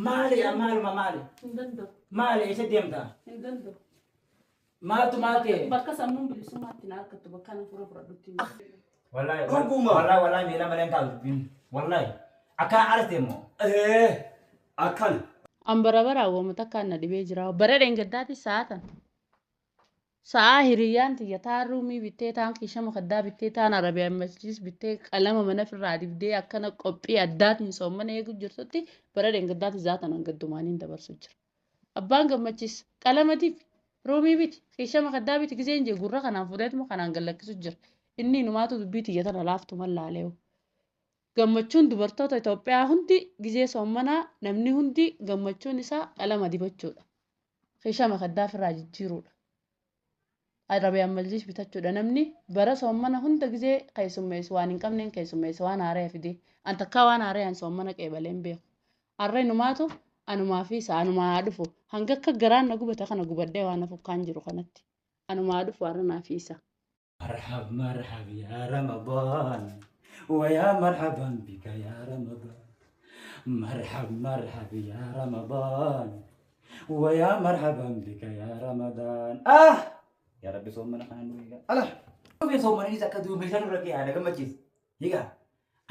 مالي يا مال ما مالي مالي ايش ديمتا مالتو مالتي بكا سمون بلسوما تنال كتب كان فرو برودكتيف والله رقمة. والله ميلا ملين كالبين والله أكان عرفتمو أكن أمبرا برا ومتكان ندي بيجرا برا رنجداتي ساعة ساعة هريان تيجي تارومي بتي تان كيشة مخدا بتي تان عربي مجلس بتي كلام من في الرادي بدي أكنا كوبي أدات نسوم من يجو جرتي برا رنجداتي ذاتا نقدمانين دبر سجر أبان مجلس كلام دي رومي بيت كيشة مخدا بتي كزين جي غورا كنا فودات ما كنا نقلك سجر إني نماتو بيتي يتنا لافتو ملا عليه gammachuun dubartoota Itoophiyaa hundi gizee soommanaa namni hundi gammachuun isaa qalama dibachuudha. Keeshama kaddaaf irraa jijjiiruudha. Arabiyaan majlis bitachuudha. Namni bara soommana hunda gizee keessummeessu waan hin qabneen keessummeessu waan haaree fide. An takkaa waan haaree an soommana qeebalee hin beeku. Harree numaatu anumaa fi isa anumaa haa dhufu. Hanga akka garaan na gubata kana gubadhee waan hafuuf kaan jiru kanatti. Anumaa dhufu harranaa fi isa. مرحب مرحب يا رمضان ويا مرحبا بك يا رمضان مرحب مرحب يا رمضان ويا مرحبا بك يا رمضان يا ربي صومنا خانويا الله ربي صومنا إذا كدو ميزان ركي أنا كم تجيز يا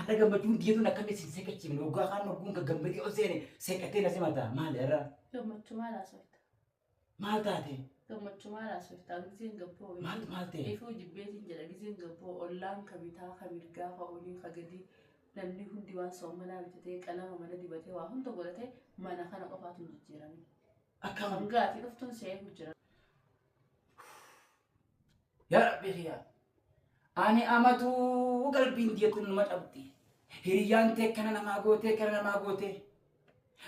أنا كم تجون ديتو نكمل سكتي من وقا خانو كون كجنبدي أوزيني سكتي نسمعها ما لرا Yomma cuma la soita. ما تاتي Gammachuma la soita gizeen gabboo maalti ifuu jibbeetiin jedha gizeen gabboo ollaan kabitaa kamirgaa fa'oolii kagadi namni hundi waan soommanaa bitatee qalama mana dibatee waa hunda godhatee mana kana qofaatu jijjiirame. akkam Hangaatii dhuftuun seefu jira. يا ربي خيا أنا أمتو قلبي ديتون ما تبدي هريان تكنا ما قوتي كنا ما قوتي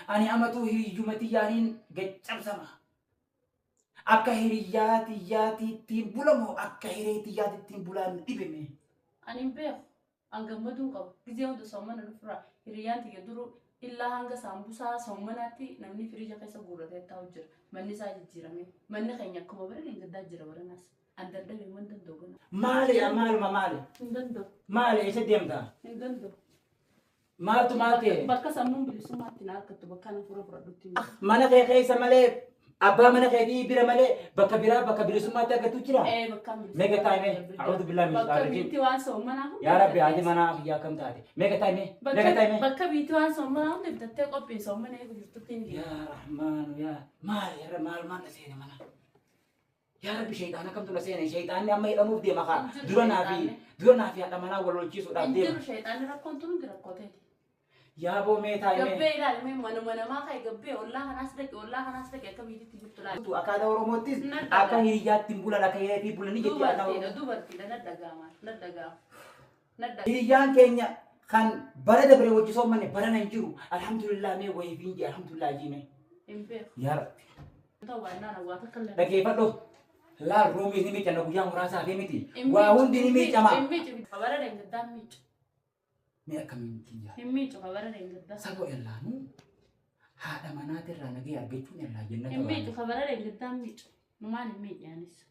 أنا أمتو هي جمتي يانين جت سما أكا هرياتي تين بولمو أكا هرياتي تين بولان إبني Ani hin beeku an gammaduu qabu gizee hunda soommana dhufura hiriyyaan tiyya duru illaa hanga saambusaa soommanaatti namni firiija keessa guurratee taa'u jira manni isaa jijjiirame manni keenya akkuma bara gaddaa jira baranaas an dadhabee man danda'u gana. مالي يا مال ما مالي Hin danda'u مالي إيش ديمتا hin danda'u. مالتو مالتي Bakka sammuun bilisummaatti na harkattu bakka na fura fudhadhutti. mana keessa malee abbaa mana keetii bira malee bakka bilisummaatti argatu jira Bakka mega taime a'udhu billahi min bakka shaitanir biitti waan soommanaa hunda. ya rabbi hati mana yaa kam taate mega taime Bakka biitti waan soommanaa hunda bitattee qophiin soommana eegu jirtutti hin يا رحمن يا مال يا رب مال ما نسينا منا يا رب شيطان كم تنسينا شيطان أما يلمو بدي مخا درنا في هذا منا ولو شيء سودا بدي Injiru shayxaanni rakkoon tun hundi rakkooteeti. يا أبو ميتا Gabbee ilaalimee manuma namaa ka'e gabbee ollaa kanaas dhaqe akka biititti jirtu laala. tu akada oromotis aka hiriyat timbulan aka hiriyatii bulani jetti ana Dubartiidha naddagaama. hiriyan kenya kan bara dabre wajji soomane bara nan jiru alhamdulillah me wayi finji alhamdulillah jime Hin beeku. ya rabbi Ta'u baannaan hawwaata kallan. dhageeffadho laal roomis ni miicana guyyaa muraasaa fi miti waa hundi ni miicama Hin miicu kabara deengaddaa hin miicu. mee akkamiin kiyya Hin miicu kabara deengaddaa. sabo ellaanu haadha manaatirraa nagee argachuun ellaa jennata Hin miicu kabara deengaddaa hin miicu. Numaan hin miidhaanis.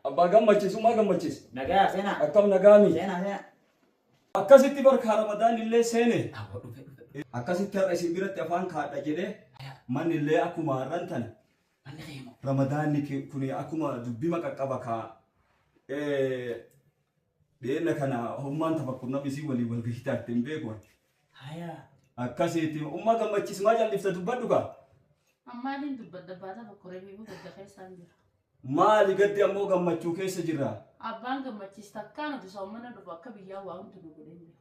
abbaa gammachiisu maa gammachiis nagaa seenaa akkam nagaami seenaa akkasitti barka ramadaan illee seene awwa dhufe akkasitti har'a isin biratti afaan kaadha jedhee manni illee akkuma har'an tana manni keemo ramadaanni kun akkuma dubbima qaqqaba kaa dheena kana hummaan tafakkurna bisii walii wal gahitaatti hin beeku haya akkasitti ummaa gammachiis maa callifta dubbadhu kaa Ammaaliin dubbadda baata fakkuree fi gadda keessaan jira. maali gaddi ammoo gammachuu keessa jirra Abbaan gammachiis takkaa nuti soommana dhufu akka biyyaa waa hundi nu godhee jira.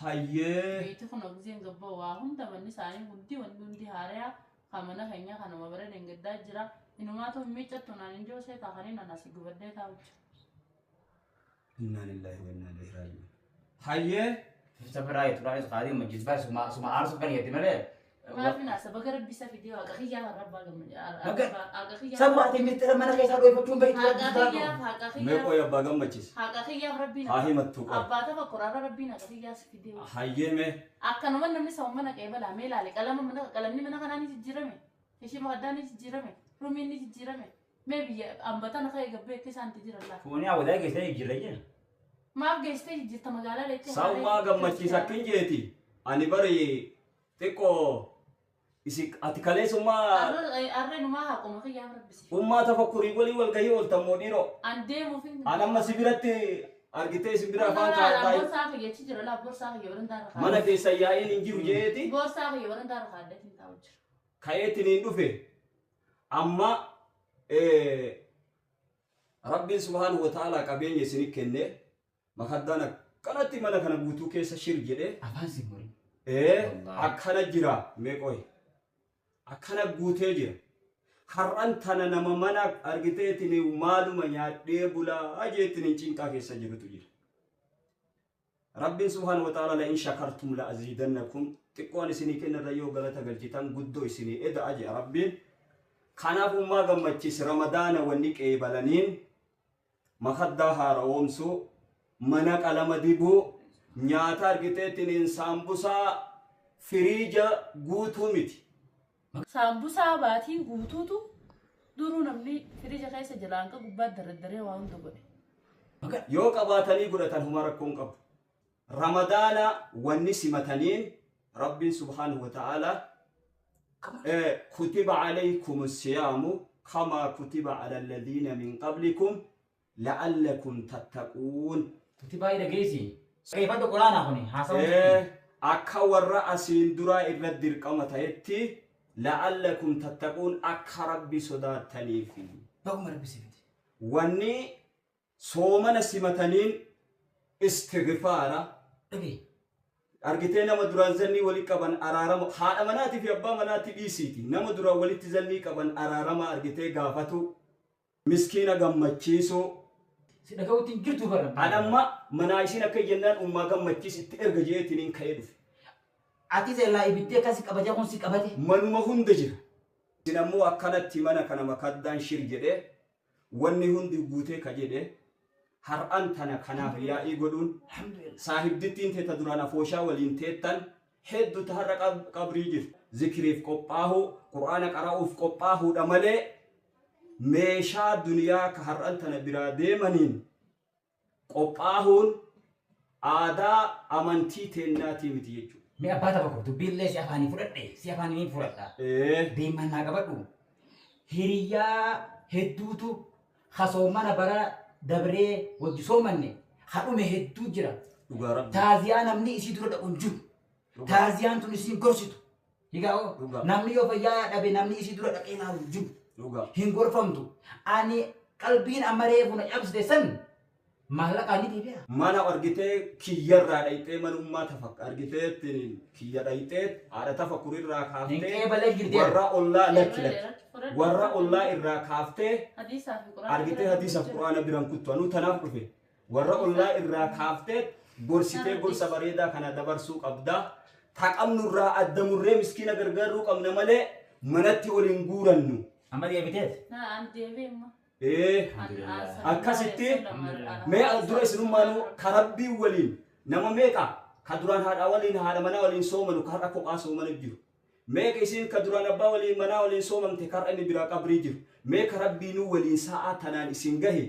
hayyee Beeti kun ogzeen gabbaa waa hunda manni isaanii hundi haariyaa kan mana keenya kanuma bara deengaddaa jira. Inumaa ta'u miiccattu naan hin joosee taa'anii naan asii gubaddee taa'u jira. inna lillahi wa inna ilaihi raaji'uun hayyee sabra itu rais qadi majlis bas suma arsu kan yati male Maafin asa baga rabbi isa fidee waaqa kiyyaa rabbaa gammadee. sabwa timitra mana keessa dhooy fachuun bayti Haqa mee qoy abbaa gammachiis kiyyaaf rabbiin. haa himattu qaba Abbaa tafa qoraara rabbiin haqa kiyyaa si fidee. hayyee mee Akkanuma namni soommana qeebalaa mee ilaale qalamni mana kanaa ni jijjiirame. Ishii maddaan ni jijjiirame. Rumiin ni jijjiirame. Mee biyya ambatan akka eegabbee akka isaan itti jiran laata. funi awda geesse jirayya Maaf geessitee jijjiirta magaalaa leettee. Saumaa gammachiis akkin jeeti ani bari xiqqoo isik ati kaleessummaa arre numaa haquma kiyyaa rabbisi. ummaa tafakkurii walii wal gahii ooltammoo dhiiroo. An deemuuf hin An amma si biratti argitee si bira afaan kaa'ee borsaa kiyyachi jira laa borsaa kiyya waran daara kaadde. mana keessa yaa'een hin jiru jeeti Borsaa kiyya waran daara kaadde hin taa'u jira. ka'eetiin hin dhufe amma rabbiin subhaanahu wa ta'aalaa qabeenya isinii kenne makaddaan akkanatti mana kana guutuu keessa shir jedhee afaan si muri akkana jira meeqooy akkana guutee jira har'an tana nama mana argiteetiin maaluma nyaadhee bulaa jeetiin cinqaa keessa jirutu jira rabbiin subhaanahu wa ta'aalaa la in shakartum la aziidannakum xiqqoon isinii kennarra yoo galata galchitan guddoo isinii eda'a jedha rabbiin kanaaf ummaa gammachiis ramadaana wanni qeebalaniin makaddaa haarawoomsuu mana qalama dibuu nyaata argiteetiin saambusaa firiija guutuu miti. Saambusaa baatii guutuutu duruu namni firiija keessa jalaan qabu gubbaa dardaree waa hunda godhe. Yoo qabaatanii godhatan huma rakkoon qabu. Ramadaana wanni simataniin rabbiin subhaanahu wa ta'aalaa kutiba alaykum siyaamu kamaa kutiba ala alladhiina min qablikum la'allakum tattaquun. kutibaa ida geesi qeeffadhu quraanaa kuni haasawu akka warra asiin duraa irra dirqama ta'etti la'allakum tattaquun akka rabbi sodaattaniifi baguma rabbisiifti wanni soomana simataniin istighfaara dhagee argitee nama duraan zannii walii qaban araarama haadha manaatii fi abbaa manaatti dhiisiiti nama duraan walitti zannii qaban araarama argitee gaafatu miskiina gammachiisuu si dhaga'uutiin jirtu bara anamma manaa isiin akka jennaan ummaa gammachiis itti erga jeetiniin ka'ee dhufe ati seellaa ibiddee kasi qabatee kun si qabate manuma hunda jira isin ammoo akkanatti mana kana makaddaan shir jedhee wanni hundi guutee ka jedhee har'an tana kanaaf yaa'ii godhuun saahibdittiin teeta duraan afooshaa waliin teettan hedduu har'a qabrii jirtu zikiriif qophaa'uu qur'aana qara'uuf qophaa'uudha malee meeshaa duniyaa ka har'an tana biraa deemaniin qophaa'uun aadaa amantii teennaatii miti jechuudha. mee abbaa tapha kurtu biillee si afaanii fudhadhe si afaanii fudhadha deeman naa qabadhu hiriyaa hedduutu hasoomana bara dabree wajji soomanne hadhume hedduu jira taaziyaa namni isii dura dhaqun jiru taaziyaan tun isiin gorsitu higaa'oo namni yoo fayyaa dhabe namni isii dura dhaqee laalu jiru hin gorfamtu ani qalbiin ammaree buna cabsite san maallaqa ni deebi'a mana argitee kiyyarraa dhayxee manummaa tafakka argitee kiyya dhayxee haadha tafakkurirraa kaaftee warra ollaa lakki lakki warra ollaa irraa kaaftee argitee hadiisaaf quraana biran kuttu anuu tanaaf dhufe warra ollaa irraa kaaftee gorsitee gorsa bareedaa kana dabarsuu qabda taqamnurraa addamurree miskiina gargaaruu qabna malee manatti waliin guurannu amma deebiteet An deebi'emma. akkasitti mee dura isinummaanuu ka rabbii waliin nama meeqa ka duraan haadha waliin haadha manaa waliin soomanu ka har'a kophaa soomanu jiru meeqa isin ka duraan abbaa waliin manaa waliin soomamte ka har'a inni biraa qabrii jiru mee ka rabbiinuu waliin sa'aa tanaan isin gahe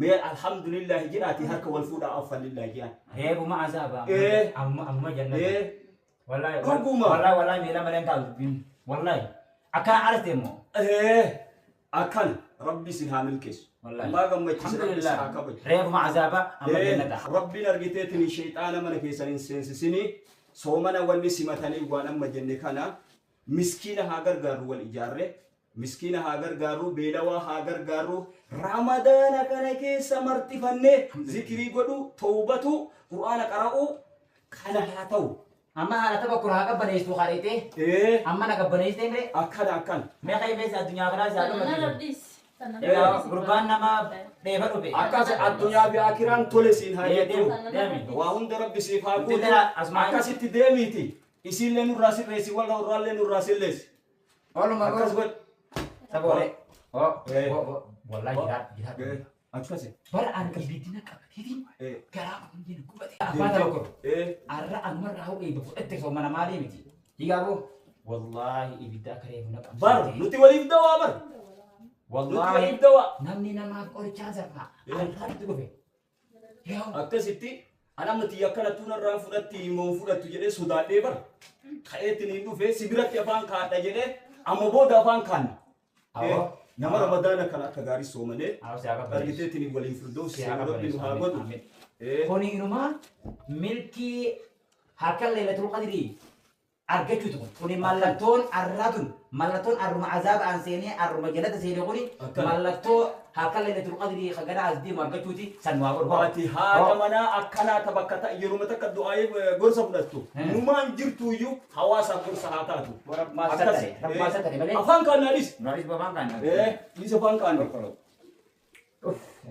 mee alhamdulillahi jedhaati harka wal fuudhaa affallillahi jedhan reebuma azaaba amma jannata wallahi dhuguma wallahi meela maleen taa'u dubbiin wallahi akkana arate immoo akkana rabbi sin haa milkeessu Allah gammachiisa rabbi sin haa kabaju reebuma azaaba amma jannata rabbiin argiteetiin shayxaana mana keessaniin seensisini soomana wanni simatanii waan amma jenne kana miskiina haa gargaaru wal ijaarre miskiina haa gargaaru beelawaa haa gargaaru ramadaana kana keessa martifannee zikirii godhu tawbatu qur'aana qara'u kana haa ta'u amma haala tabakkura haa qabbaneessitu haadheetee amma na qabbaneessitee mire akkana mee qaybeessa addunyaa kanaa isaa Sana dhuma rabbiis. gurbaan nama dheeba dhufe akkas addunyaa fi akiraan tole siin haa jedhu waa hunda rabbi siif haa guutu akkasitti deemiiti isiillee nurraa sirreessi walla urraallee nurraa silleessi ooluma akkas godh saboole wallahi jiraat akkasi bara aan qalbiitti na qabateetiin garaa kun jenna gubate abbaa tabakkuru arra anumarraa hoo eebba fudhatte soomana maalii miti higaaboo wallahi ibiddaa kareefu na qabsa bar nuti waliif dawaa bar wallahi waliif dawaa namni namaaf qorichaa zarraa arraatti dhufe akkasitti أنا متي أكنا تونا رافضتي موفودة تجري سودان ديبر خيتني إنه في سبيرك يفان كان تجري أما بود أفان كان نما رمضان كان كجاري سومني أرجعتني ولين فردوس ربي نهاجد كوني إنما ملكي هكذا ليلة القدر أرجعت تقول كوني ملتون الردن ملتون الرم عذاب عن سيني الرم جلد سيني قولي ملتو هكذا ليلة القدر خجنا عزدي مرجعتي سنوار باتي هذا منا أكنا تبكتا يرومتك الدعاء غرسة بدتو نمان جرتو يو حواسا غرسة هاتاتو ما ستري ملك أفان كان ناليس ناريس بابان كان ليس أفان كان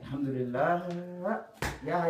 الحمد لله يا